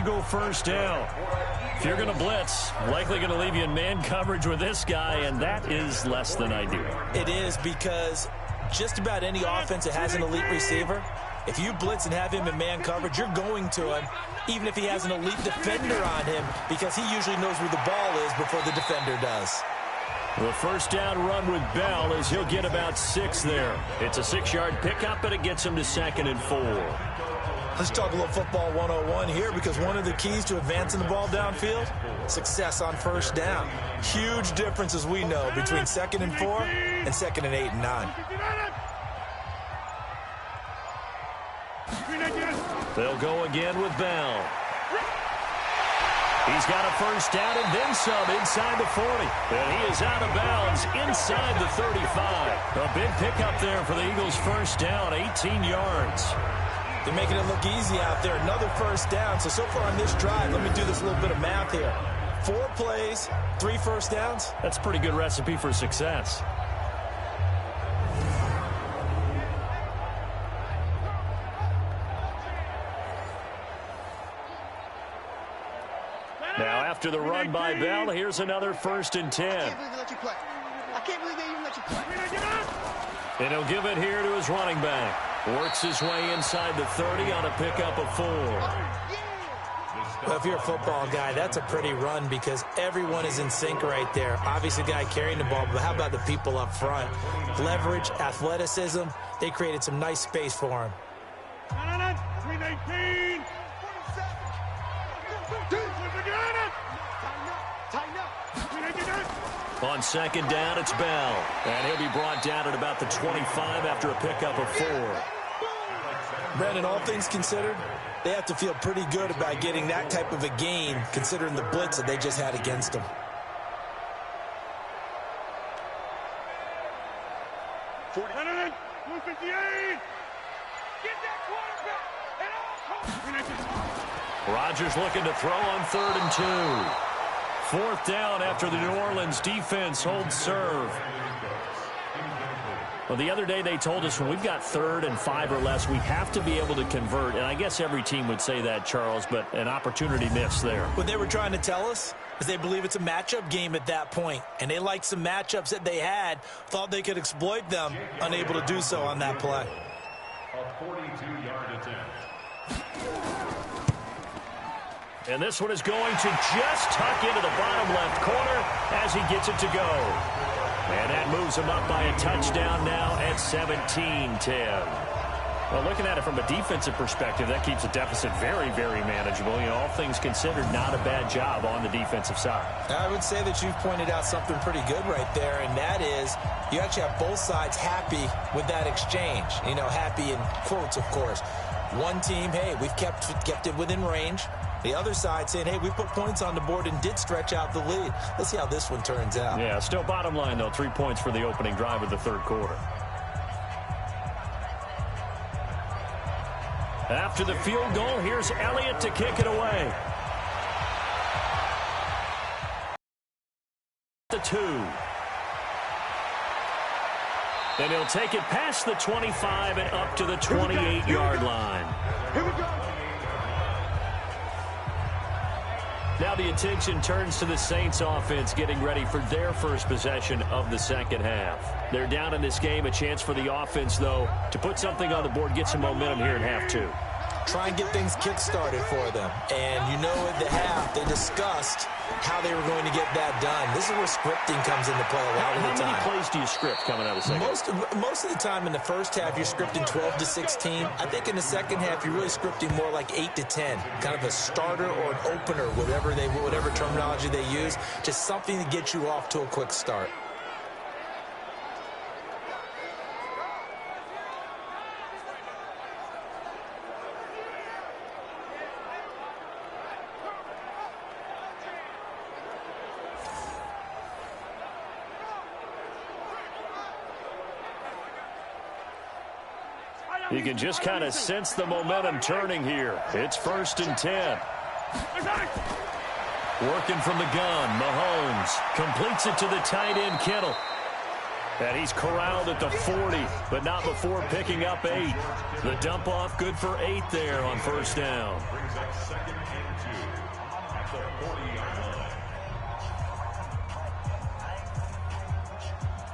Eagle first down. If you're going to blitz, likely going to leave you in man coverage with this guy, and that is less than ideal. It is, because just about any offense that has an elite receiver, if you blitz and have him in man coverage, you're going to him, even if he has an elite defender on him, because he usually knows where the ball is before the defender does. The first down run with Bell is he'll get about 6 there. It's a 6-yard pickup, but it gets him to 2nd and 4. Let's talk a little football 101 here, because one of the keys to advancing the ball downfield, success on first down. Huge difference, as we know, between 2nd and 4 and 2nd and 8 and 9. They'll go again with Bell. He's got a first down and then some inside the 40. And he is out of bounds inside the 35. A big pickup there for the Eagles' first down, 18 yards. They're making it look easy out there. Another first down. So far on this drive, let me do this little bit of math here. 4 plays, 3 first downs. That's a pretty good recipe for success. Now after the run by Bell, here's another 1st and 10. I can't believe they even let you play. And he'll give it here to his running back. Works his way inside the 30 on a pickup of 4. Well, if you're a football guy, that's a pretty run, because everyone is in sync right there. Obviously, the guy carrying the ball, but how about the people up front? Leverage, athleticism, they created some nice space for him. 319. On 2nd down, it's Bell. And he'll be brought down at about the 25 after a pickup of 4. Brandon, all things considered, they have to feel pretty good about getting that type of a gain, considering the blitz that they just had against them. Get that quarterback at all costs. Rodgers looking to throw on 3rd and 2. 4th down after the New Orleans defense holds serve. Well, the other day they told us when we've got 3rd and 5 or less, we have to be able to convert. And I guess every team would say that, Charles, but an opportunity missed there. What they were trying to tell us is they believe it's a matchup game at that point. And they liked some matchups that they had, thought they could exploit them, unable to do so on that play. A 42-yard attempt. And this one is going to just tuck into the bottom left corner as he gets it to go. And that moves him up by a touchdown now at 17-10. Well, looking at it from a defensive perspective, that keeps the deficit very, very manageable. You know, all things considered, not a bad job on the defensive side. I would say that you've pointed out something pretty good right there, and that is you actually have both sides happy with that exchange. You know, happy in quotes, of course. One team, hey, we've kept it within range. The other side saying, hey, we put points on the board and did stretch out the lead. Let's see how this one turns out. Yeah, still bottom line, though, 3 points for the opening drive of the 3rd quarter. After the field goal, here's Elliott to kick it away. The 2. Then he'll take it past the 25 and up to the 28-yard line. Here we go. Now the attention turns to the Saints offense getting ready for their first possession of the 2nd half. They're down in this game. A chance for the offense, though, to put something on the board, get some momentum here in half 2. Try and get things kick-started for them. And you know at the half, they discussed how they were going to get that done. This is where scripting comes into play a lot of the time. How many plays do you script coming out of the second? Most of the time in the first half, you're scripting 12 to 16. I think in the second half, you're really scripting more like 8 to 10. Kind of a starter or an opener, whatever terminology they use. Just something to get you off to a quick start. You can just kind of sense the momentum turning here. It's 1st and 10. Working from the gun, Mahomes completes it to the tight end, Kittle. And he's corralled at the 40, but not before picking up 8. The dump off good for 8 there on first down. Brings up 2nd and 2 at the 40-yard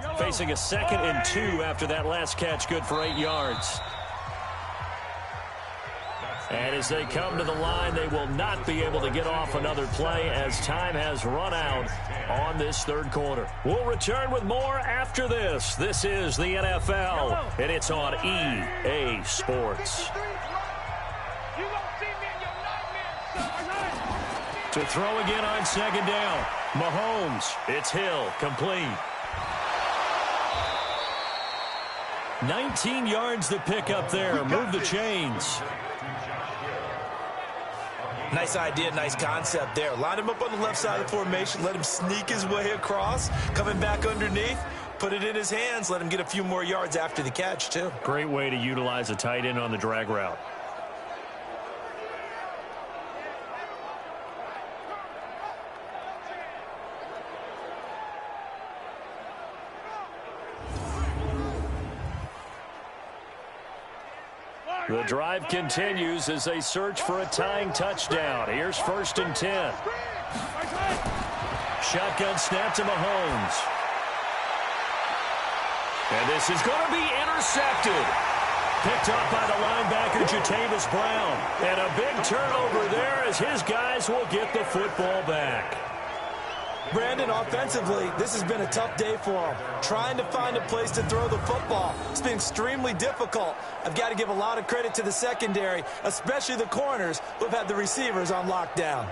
line. Facing a 2nd and 2 after that last catch, good for 8 yards. And as they come to the line, they will not be able to get off another play as time has run out on this third quarter. We'll return with more after this. This is the NFL, and it's on EA Sports. To throw again on 2nd down. Mahomes, it's Hill, complete. 19 yards to pick up there. Move the chains. Nice idea, nice concept there. Line him up on the left side of the formation. Let him sneak his way across. Coming back underneath. Put it in his hands. Let him get a few more yards after the catch, too. Great way to utilize a tight end on the drag route. The drive continues as they search for a tying touchdown. Here's 1st and 10. Shotgun snap to Mahomes. And this is going to be intercepted. Picked up by the linebacker, Jatavis Brown. And a big turnover there as his guys will get the football back. Brandon, offensively, this has been a tough day for him. Trying to find a place to throw the football. It's been extremely difficult. I've got to give a lot of credit to the secondary, especially the corners who've had the receivers on lockdown.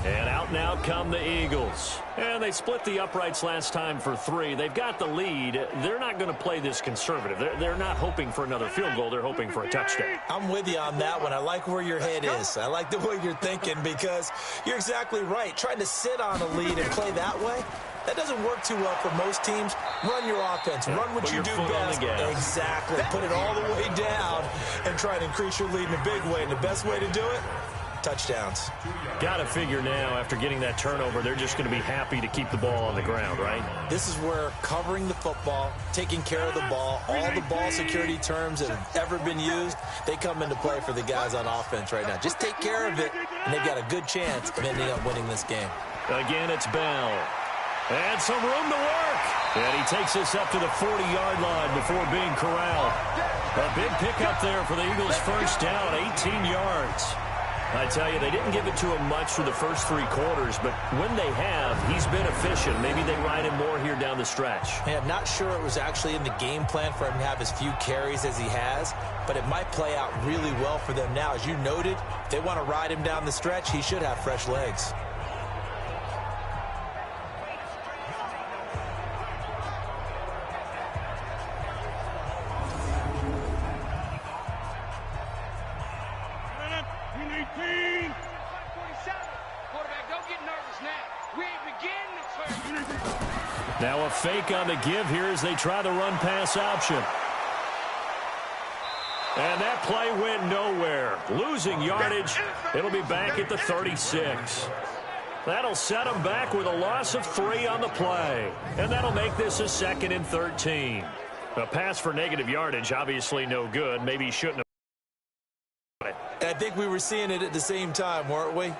And out and out come the Eagles. And they split the uprights last time for 3. They've got the lead. They're not going to play this conservative. They're not hoping for another field goal. They're hoping for a touchdown. I'm with you on that one. I like where your head is. I like the way you're thinking because you're exactly right. Trying to sit on a lead and play that way, that doesn't work too well for most teams. Run your offense. Run what you do best. Exactly. Put it all the way down and try to increase your lead in a big way. And the best way to do it, touchdowns. Got to figure now, after getting that turnover, they're just going to be happy to keep the ball on the ground, right? This is where covering the football, taking care of the ball, all the ball security terms that have ever been used, they come into play for the guys on offense right now. Just take care of it, and they've got a good chance of ending up winning this game. Again, it's Bell. And some room to work. And he takes us up to the 40-yard line before being corralled. A big pickup there for the Eagles' first down, 18 yards. I tell you, they didn't give it to him much for the first 3 quarters, but when they have, he's been efficient. Maybe they ride him more here down the stretch. Hey, I'm not sure it was actually in the game plan for him to have as few carries as he has, but it might play out really well for them now. As you noted, if they want to ride him down the stretch, he should have fresh legs. Now a fake on the give here as they try the run-pass option. And that play went nowhere. Losing yardage. It'll be back at the 36. That'll set them back with a loss of 3 on the play. And that'll make this a 2nd and 13. A pass for negative yardage, obviously no good. Maybe he shouldn't have. I think we were seeing it at the same time, weren't we?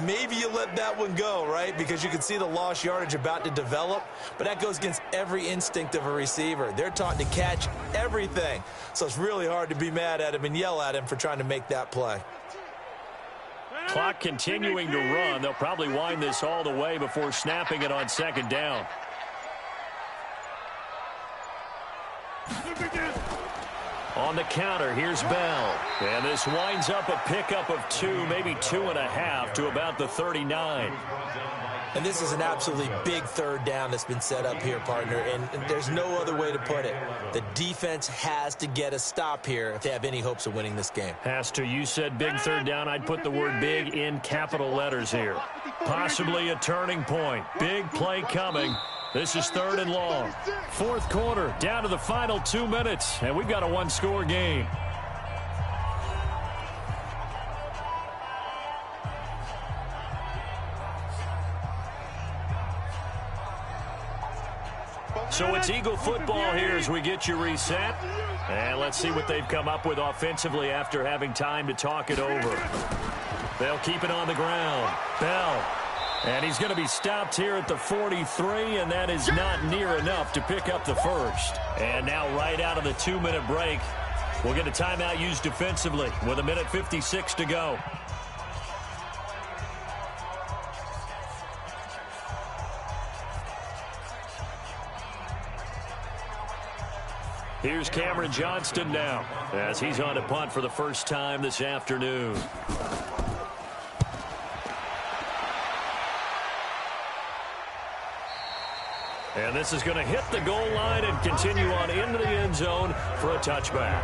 Maybe you let that one go, right? Because you can see the lost yardage about to develop, but that goes against every instinct of a receiver. They're taught to catch everything, so it's really hard to be mad at him and yell at him for trying to make that play. Clock continuing to run. They'll probably wind this all the way before snapping it on 2nd down. On the counter, here's Bell. And this winds up a pickup of 2, maybe 2.5 to about the 39. And this is an absolutely big 3rd down that's been set up here, partner, and there's no other way to put it. The defense has to get a stop here if they have any hopes of winning this game. Has to. You said big 3rd down. I'd put the word big in capital letters here. Possibly a turning point. Big play coming. This is 3rd and long. 4th quarter, down to the final 2 minutes, and we've got a 1-score game. So it's Eagle football here as we get you reset. And let's see what they've come up with offensively after having time to talk it over. They'll keep it on the ground. Bell. And he's going to be stopped here at the 43, and that is not near enough to pick up the first. And now right out of the 2-minute break, we'll get a timeout used defensively with 1:56 to go. Here's Cameron Johnston now as he's on to punt for the first time this afternoon. And this is going to hit the goal line and continue on into the end zone for a touchback.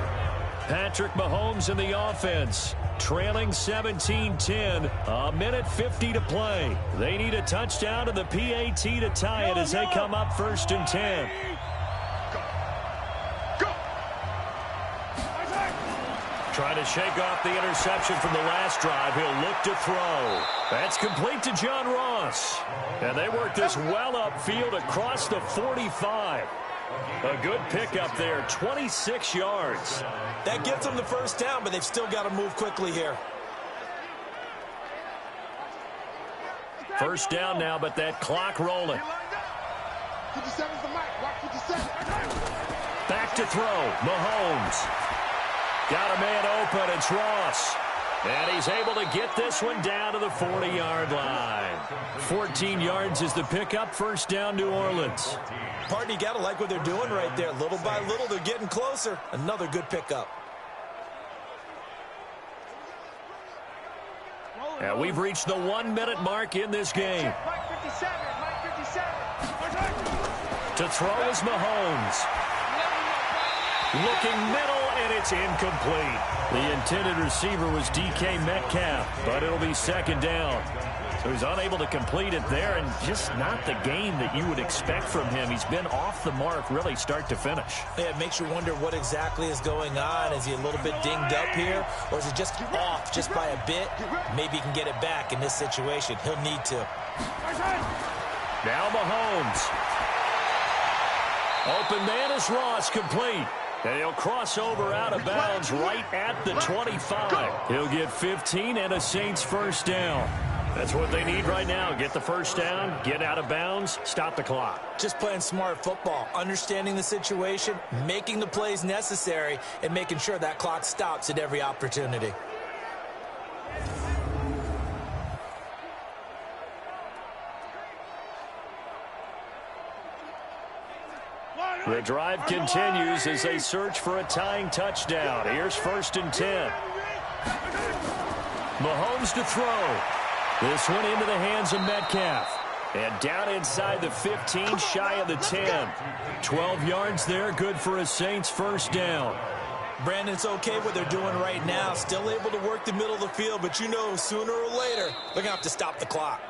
Patrick Mahomes in the offense, trailing 17-10, 1:50 to play. They need a touchdown to the PAT to tie it as they come up 1st and 10. Trying to shake off the interception from the last drive. He'll look to throw. That's complete to John Ross. And they work this well upfield across the 45. A good pickup there, 26 yards. That gets them the first down, but they've still got to move quickly here. First down now, but that clock rolling. 57's the mic. Watch 57. Back to throw. Mahomes. Got a man open. It's Ross. And he's able to get this one down to the 40-yard line. 14 yards is the pickup. First down, New Orleans. Partner, you got to like what they're doing right there. Little by little, they're getting closer. Another good pickup. And we've reached the 1-minute mark in this game. To throw is Mahomes. Looking middle, and it's incomplete. The intended receiver was DK Metcalf, but it'll be second down. So he's unable to complete it there, and just not the game that you would expect from him. He's been off the mark really start to finish. Yeah, it makes you wonder what exactly is going on. Is he a little bit dinged up here, or is it just off just by a bit? Maybe he can get it back in this situation. He'll need to. Now Mahomes. Open man is Ross, complete. And he'll cross over out of bounds right at the 25. He'll get 15 and a Saints first down. That's what they need right now. Get the first down, get out of bounds, stop the clock. Just playing smart football, understanding the situation, making the plays necessary, and making sure that clock stops at every opportunity. The drive continues as they search for a tying touchdown. Here's 1st and 10. Mahomes to throw. This one into the hands of Metcalf. And down inside the 15, shy of the 10. 12 yards there, good for a Saints first down. Brandon, it's okay what they're doing right now. Still able to work the middle of the field, but you know sooner or later they're going to have to stop the clock.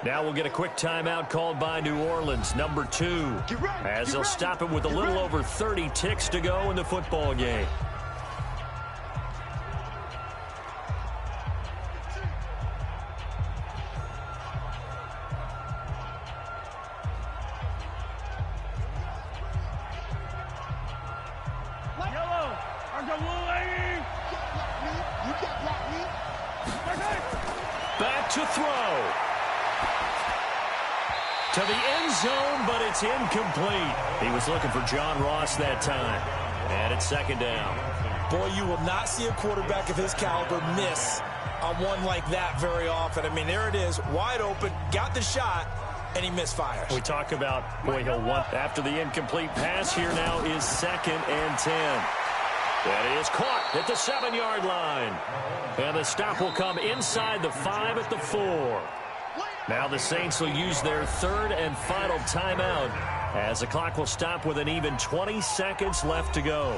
Now we'll get a quick timeout called by New Orleans, number 2, as they'll stop it with a little over 30 ticks to go in the football game. Back to throw. To the end zone, but it's incomplete. He was looking for John Ross that time. And it's second down. Boy, you will not see a quarterback of his caliber miss on one like that very often. I mean, there it is, wide open, got the shot, and he misfires. We talk about, boy, he'll want after the incomplete pass. Here now is 2nd and 10. That is caught at the 7-yard line. And the stop will come inside the 5 at the 4. Now the Saints will use their 3rd and final timeout as the clock will stop with an even 20 seconds left to go.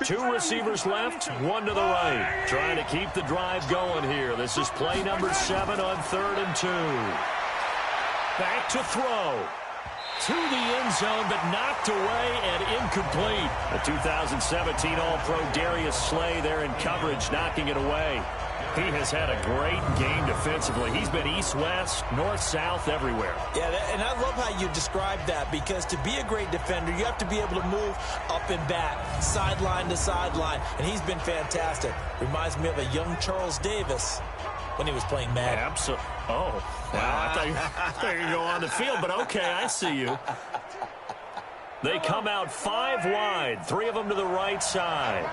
Two receivers left, one to the right. Trying to keep the drive going here. This is play number 7 on 3rd and 2. Back to throw. to the end zone, but knocked away and incomplete. The 2017 All-Pro Darius Slay there in coverage, knocking it away. He has had a great game defensively. He's been east-west, north-south, everywhere. Yeah, and I love how you described that, because to be a great defender, you have to be able to move up and back, sideline to sideline, and he's been fantastic. Reminds me of a young Charles Davis when he was playing Madden. Absolutely. Oh, wow. I thought you were going to go on the field, but okay, I see you. They come out 5 wide, 3 of them to the right side.